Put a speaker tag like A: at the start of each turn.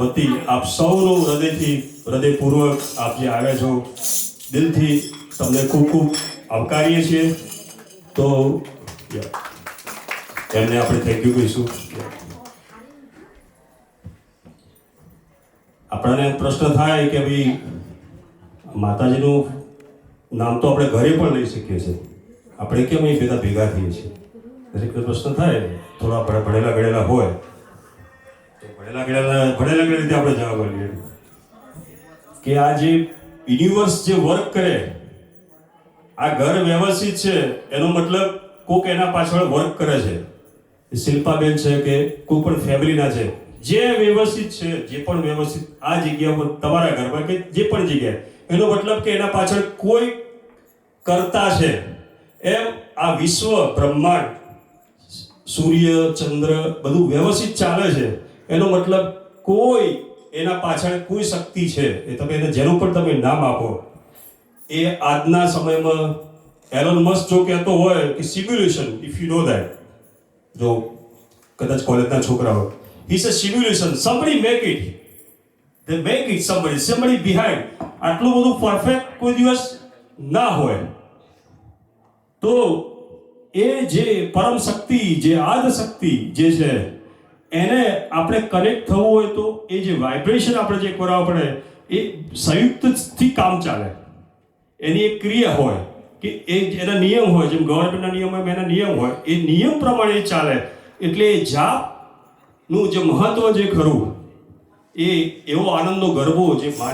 A: વતી આપ સૌનો હૃદયપૂર્વક આપ જે આવ્યા છો દિલથી તમને ખૂબ ખૂબ આવકારીએ છીએ. તો એમને આપણે થેન્ક યુ કહીશું. આપણને પ્રશ્ન થાય કે ભાઈ માતાજીનું નામ તો આપણે ઘરે પણ લઈ શકીએ છીએ, આપણે કેમ અહીં બધા ભેગા થઈએ છીએ? દરેકનો પ્રશ્ન થાય. થોડા આપણે ભણેલા ગણેલા હોય તો ભણેલા ગણેલા રીતે આપણે જવાબ આપીએ કે આ જે યુનિવર્સ જે વર્ક કરે, આ ઘર વ્યવસ્થિત છે એનો મતલબ કોક એના પાછળ વર્ક કરે છે. શિલ્પાબેન છે કે કોઈ પણ ફેમિલીના છે, જે વ્યવસ્થિત છે, જે પણ વ્યવસ્થિત આ જગ્યા પર તમારા ઘરમાં કે જે પણ જગ્યાએ, એનો મતલબ કે એના પાછળ કોઈ કરતા છે. એમ આ વિશ્વ બ્રહ્માંડ, સૂર્ય ચંદ્ર બધું વ્યવસ્થિત ચાલે છે, એનો મતલબ કોઈ એના પાછળ કોઈ શક્તિ છે. એ તમે એને જેનું પણ તમે નામ આપો, એ આજના સમયમાં એલોન મસ્ક જો કહેતો હોય કે simulation, if you know that, જો કદાચ કોલેજના છોકરાઓ, he is a simulation, somebody make it, they make it, somebody behind. આટલું બધું પરફેક્ટ કોઈ દિવસ ના હોય. તો એ જે પરમ શક્તિ, જે આદ શક્તિ જે છે, એને આપણે કનેક્ટ થવું હોય તો એ જે વાઇબ્રેશન આપણે જે કરાવવું પડે, એ સંયુક્તથી કામ ચાલે. એની એક ક્રિયા હોય કે એ એના નિયમ હોય, જેમ ગવર્મેન્ટના નિયમ હોય એના નિયમ હોય, એ નિયમ પ્રમાણે ચાલે. એટલે એ જાપનું જે મહત્વ જે ખરું, એ એવો આનંદનો ગરબો જે માની